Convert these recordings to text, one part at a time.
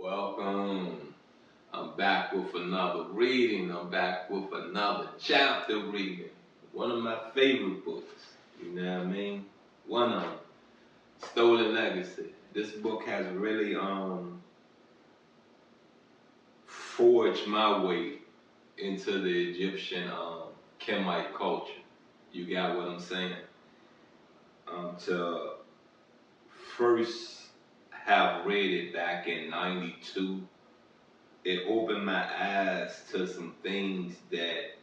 Welcome. I'm back with another reading. I'm back with another chapter reading. One of my favorite books. You know what I mean? One of them. Stolen Legacy. This book has really forged my way into the Egyptian Kemet culture. You got what I'm saying? To first have read it back in '92, it opened my eyes to some things that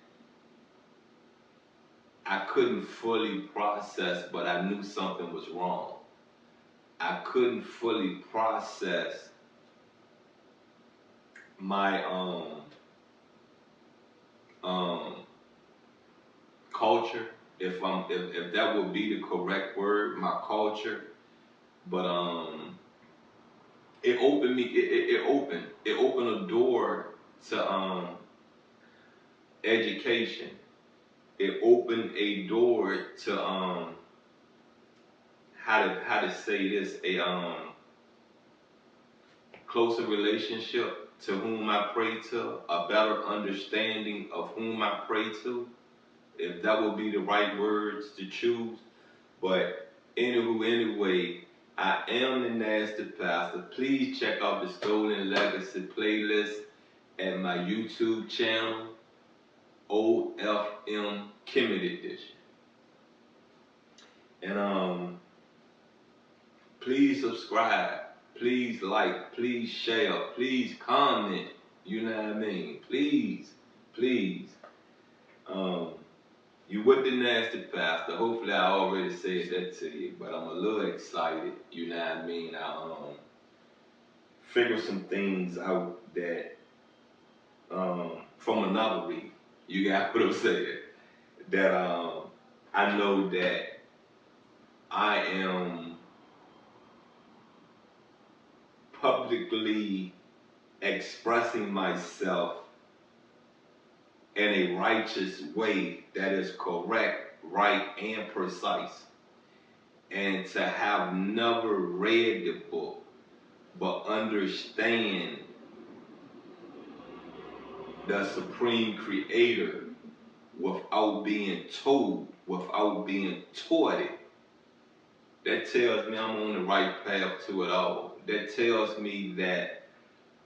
I couldn't fully process, but I knew something was wrong. I couldn't fully process my um culture, if that would be the correct word, my culture. But it opened me. It opened a door to education. It opened a door to how to say this, a closer relationship to whom I pray to, a better understanding of whom I pray to, if that would be the right words to choose. But anyway, I am the Nasty Pastor. Please check out the Stolen Legacy playlist at my YouTube channel, OFM Kemet Edition. And please subscribe, please like, please share, please comment. You know what I mean? Please. Um, you with the Nasty Pastor. Hopefully I already said that to you, but I'm a little excited. You know what I mean? I figured some things out that from another read. You got what I'm saying? That I know that I am publicly expressing myself in a righteous way that is correct, right, and precise. And to have never read the book, but understand the Supreme Creator without being told, without being taught it, that tells me I'm on the right path to it all. That tells me that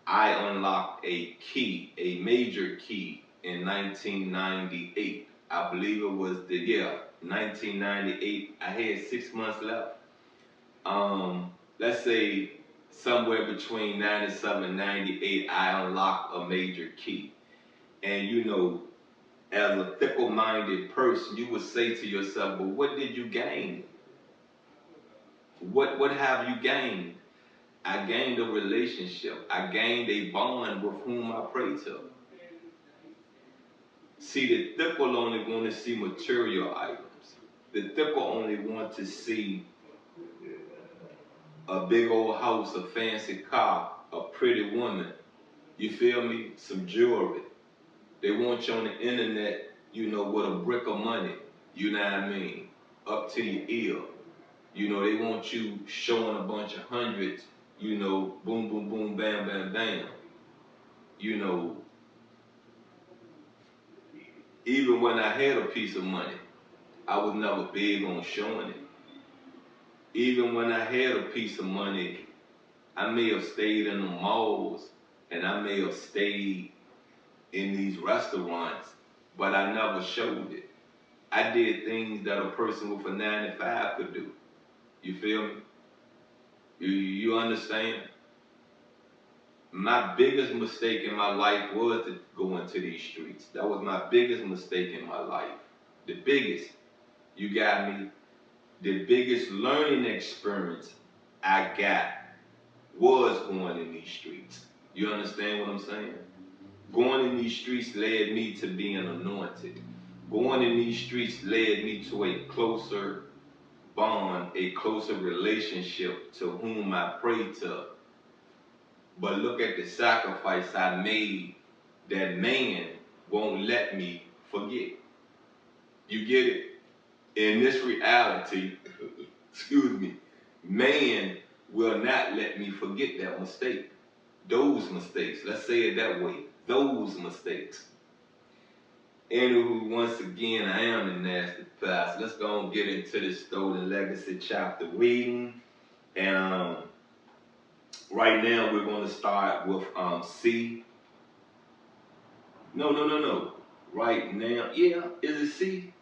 I unlocked a key, a major key in 1998. I believe it was the year 1998. I had 6 months left. Let's say somewhere between 97 and 98, I unlocked a major key. And you know, as a fickle-minded person, you would say to yourself, "But what did you gain? What have you gained?" I gained a relationship. I gained a bond with whom I pray to. See, the fickle only want to see material items. The fickle only want to see a big old house, a fancy car, a pretty woman. You feel me? Some jewelry. They want you on the internet, you know, with a brick of money. You know what I mean? Up to your ear. You know, they want you showing a bunch of hundreds, you know, boom, boom, boom, bam, bam, bam. You know, even when I had a piece of money, I was never big on showing it. Even when I had a piece of money, I may have stayed in the malls and I may have stayed in these restaurants, but I never showed it. I did things that a person with a 9 to 5 could do. You feel me? You understand? My biggest mistake in my life was to go into these streets. That was my biggest mistake in my life. The biggest. You got me? The biggest learning experience I got was going in these streets. You understand what I'm saying? Going in these streets led me to being anointed. Going in these streets led me to a closer bond, a closer relationship to whom I pray to. But look at the sacrifice I made that man won't let me forget. You get it? In this reality, excuse me, man will not let me forget that mistake. those mistakes. Let's say it that way. Those mistakes. Anywho, once again, I am the Nasty Pastor. Let's go and get into this Stolen Legacy chapter reading. And right now we're going to start with C. No. Right now, yeah, is it C?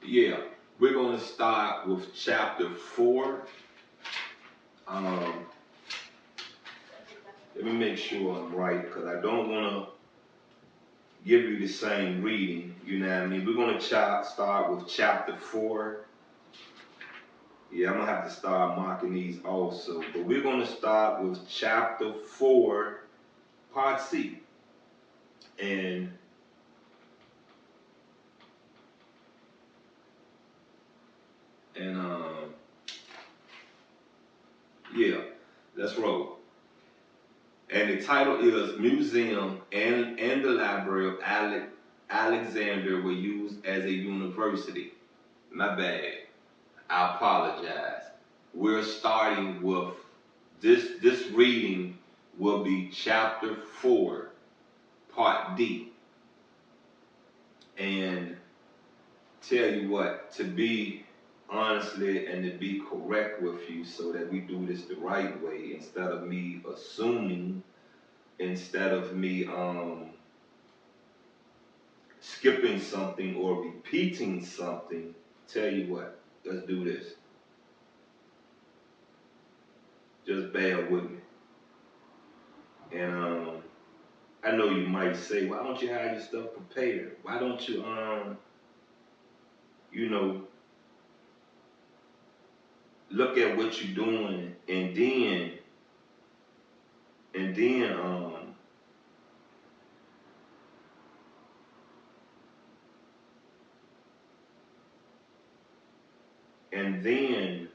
Yeah, we're going to start with chapter 4. Let me make sure I'm right, because I don't want to give you the same reading, you know what I mean? We're going to start with chapter 4. Yeah, I'm going to have to start marking these also. But we're going to start with chapter 4, part C. And yeah, let's roll. And the title is Museum and the Library of Alexander were used as a university. My bad. I apologize. We're starting with this reading will be chapter 4, part D. And tell you what, to be honestly and to be correct with you so that we do this the right way, instead of me assuming, instead of me skipping something or repeating something, tell you what, let's do this. Just bear with me. And I know you might say, why don't you have your stuff prepared? Why don't you you know, look at what you're doing and then and then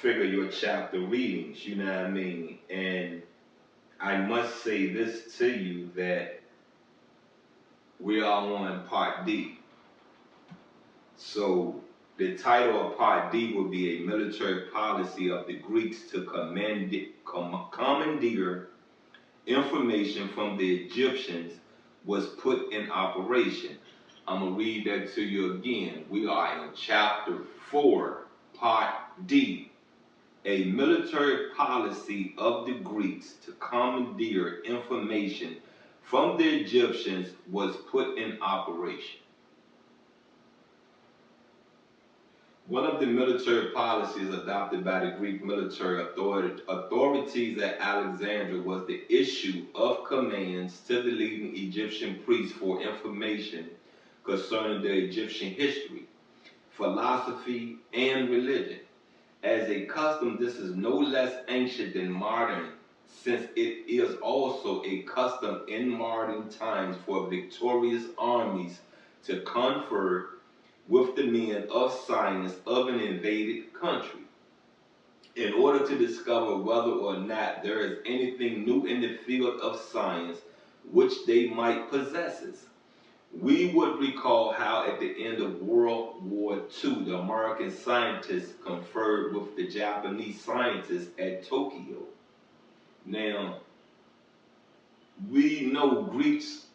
figure your chapter readings, you know what I mean? And I must say this to you, that we are on part D. So the title of part D will be a military policy of the Greeks to commandeer information from the Egyptians was put in operation. I'm going to read that to you again. We are in chapter 4, part D. A military policy of the Greeks to commandeer information from the Egyptians was put in operation. One of the military policies adopted by the Greek military authorities at Alexandria was the issue of commands to the leading Egyptian priests for information concerning the Egyptian history, philosophy, and religion. As a custom, this is no less ancient than modern, since it is also a custom in modern times for victorious armies to confer with the men of science of an invaded country in order to discover whether or not there is anything new in the field of science which they might possess. We would recall how at the end of World War II, the American scientists conferred with the Japanese scientists at Tokyo. Now, we know Greeks,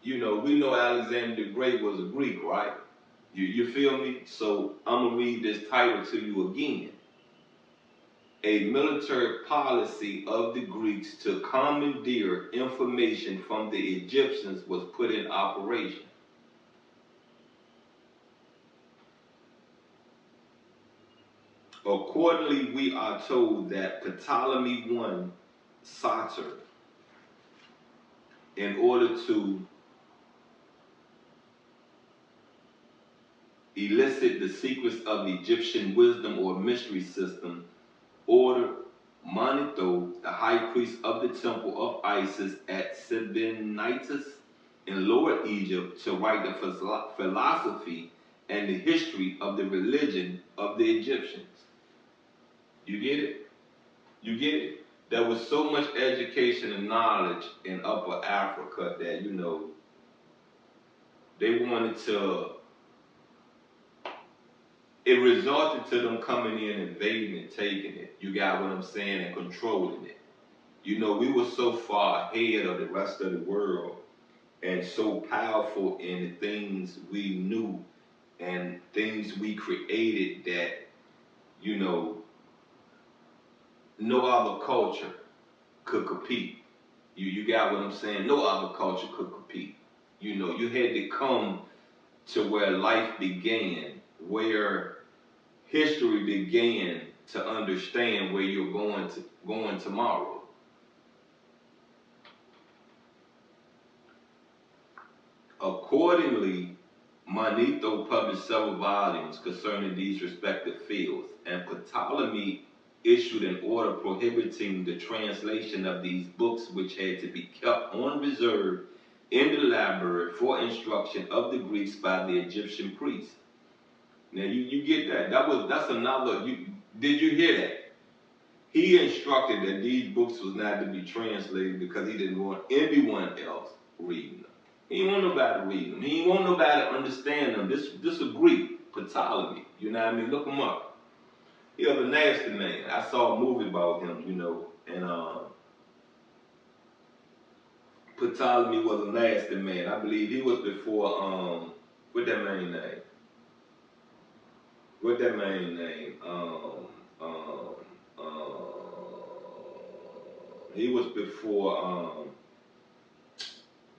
we know Alexander the Great was a Greek, right? You feel me? So I'm going to read this title to you again. A military policy of the Greeks to commandeer information from the Egyptians was put in operation. Accordingly, we are told that Ptolemy I Soter, in order to elicit the secrets of Egyptian wisdom or mystery system, ordered Manetho, the high priest of the temple of Isis at Sebennytus in Lower Egypt, to write the philosophy and the history of the religion of the Egyptians. You get it? You get it? There was so much education and knowledge in Upper Africa that, they wanted to it resulted to them coming in, invading and taking it. You got what I'm saying? And controlling it. You know, we were so far ahead of the rest of the world and so powerful in the things we knew and things we created that, you know, no other culture could compete. You got what I'm saying? No other culture could compete. You know, you had to come to where life began, where history began to understand where you're going tomorrow. Accordingly, Manetho published several volumes concerning these respective fields, and Ptolemy issued an order prohibiting the translation of these books, which had to be kept on reserve in the library for instruction of the Greeks by the Egyptian priests. Now you get that. That's another. Did you hear that? He instructed that these books was not to be translated because he didn't want anyone else reading them. He didn't want nobody reading them. He didn't want nobody to understand them. This a Greek, Ptolemy. You know what I mean? Look him up. He was a nasty man. I saw a movie about him, you know, and Ptolemy was a nasty man. I believe he was before what that man name? What that man name? He was before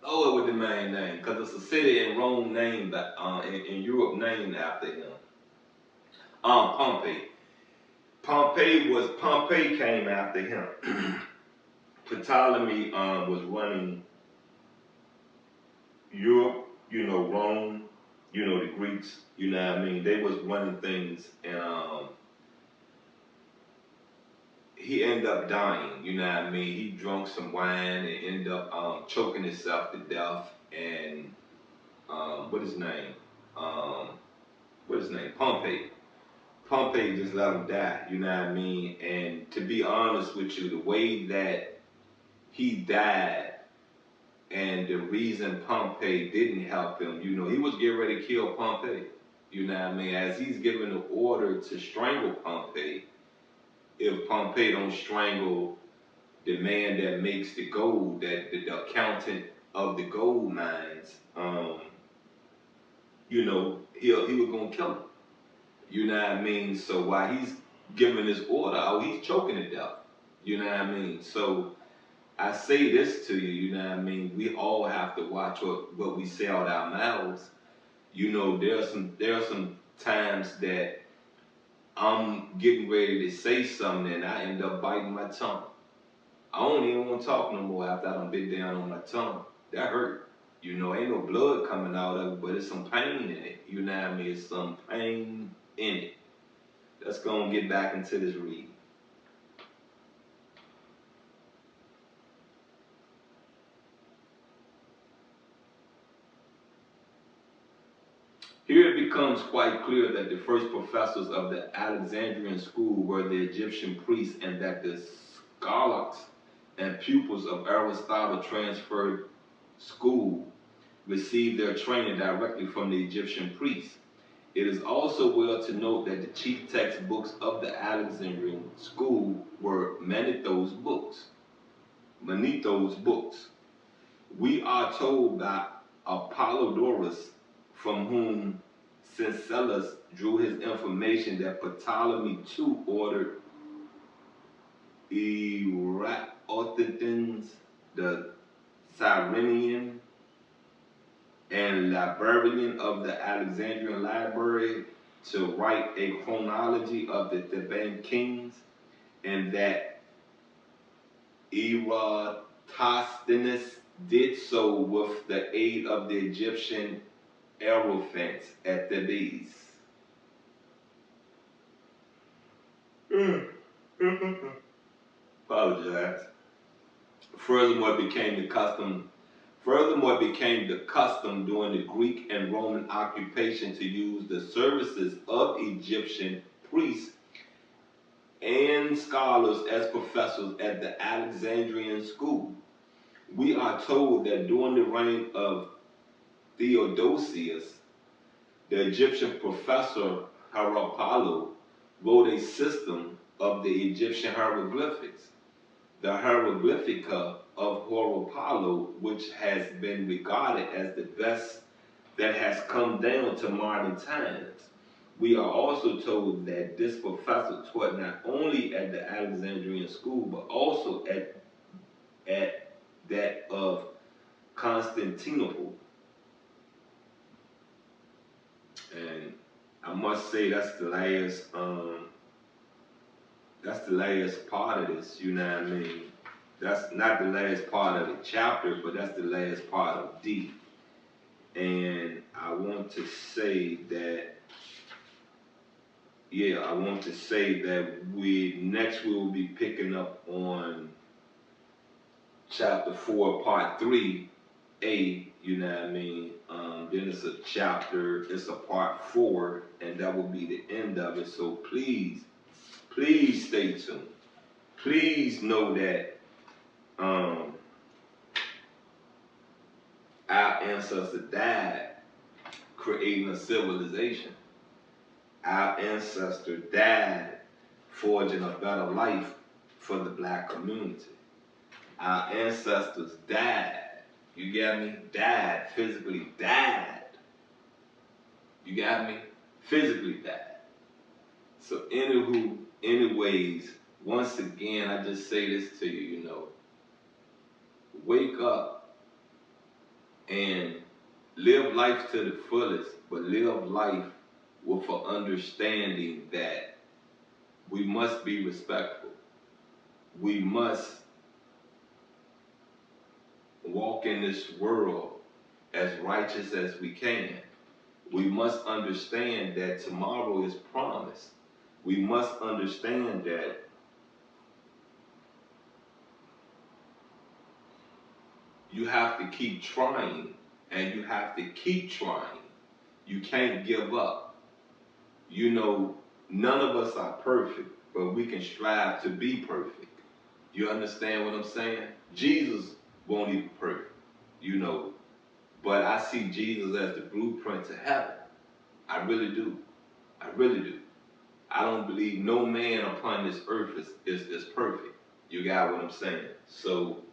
what the man name? Because it's a city in Rome named in Europe named after him. Pompey. Pompey came after him. Ptolemy was running Europe, you know, Rome, you know, the Greeks, you know what I mean? They was running things, and he ended up dying, you know what I mean? He drunk some wine and ended up choking himself to death, and what his name? Pompey. Pompey just let him die, you know what I mean? And to be honest with you, the way that he died and the reason Pompey didn't help him, you know, he was getting ready to kill Pompey, you know what I mean? As he's giving the order to strangle Pompey, if Pompey don't strangle the man that makes the gold, that the accountant of the gold mines, you know, he was gonna kill him. You know what I mean? So while he's giving his order out, he's choking to death. You know what I mean? So I say this to you, you know what I mean? We all have to watch what we say out our mouths. You know, there are some times that I'm getting ready to say something and I end up biting my tongue. I don't even want to talk no more after I done bit down on my tongue. That hurt. You know, ain't no blood coming out of it, but it's some pain in it. You know what I mean? It's some pain in it. Let's go and get back into this reading. Here it becomes quite clear that the first professors of the Alexandrian school were the Egyptian priests, and that the scholars and pupils of Aristotle transferred school received their training directly from the Egyptian priests. It is also well to note that the chief textbooks of the Alexandrian school were Manetho's books. We are told by Apollodorus, from whom Syncellus drew his information, that Ptolemy too ordered Eratosthenes, the Cyrenian and librarian of the Alexandrian Library, to write a chronology of the Theban kings, and that Eratosthenes did so with the aid of the Egyptian Hierophants at Thebes. Apologize. Furthermore, it became the custom during the Greek and Roman occupation to use the services of Egyptian priests and scholars as professors at the Alexandrian school. We are told that during the reign of Theodosius, the Egyptian professor Harapalo wrote a system of the Egyptian hieroglyphics. The Hieroglyphica of Harapalo, which has been regarded as the best that has come down to modern times. We are also told that this professor taught not only at the Alexandrian school, but also at that of Constantinople. And I must say that's the last part of this, you know what I mean? That's not the last part of the chapter, but that's the last part of D. And I want to say that, we will be picking up on chapter 4, part 3A, you know what I mean? Then it's a part 4, and that will be the end of it. So please stay tuned. Please know that our ancestors died creating a civilization. Our ancestor died forging a better life for the black community. Our ancestors died, you get me? Died, physically died. You got me? Physically died. So anyways, once again, I just say this to you, wake up and live life to the fullest, but live life with an understanding that we must be respectful. We must walk in this world as righteous as we can. We must understand that tomorrow is promised. We must understand that you have to keep trying, and you have to keep trying. You can't give up. None of us are perfect, but we can strive to be perfect. You understand what I'm saying? Jesus won't even be perfect, but I see Jesus as the blueprint to heaven. I really do. I really do. I don't believe no man upon this earth is perfect. You got what I'm saying? So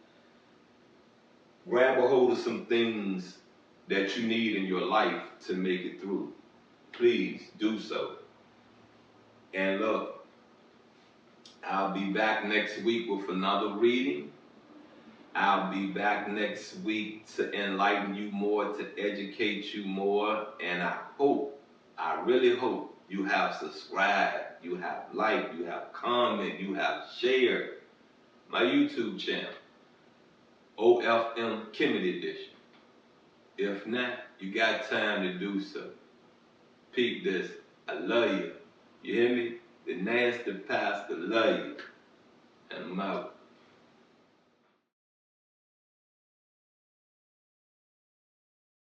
grab a hold of some things that you need in your life to make it through. Please do so. And look, I'll be back next week with another reading. I'll be back next week to enlighten you more, to educate you more. And I really hope you have subscribed, you have liked, you have commented, you have shared my YouTube channel, OFM Kemet Edition. If not, you got time to do so. Peep this. I love you. You hear me? The nasty pastor love you. And I'm out.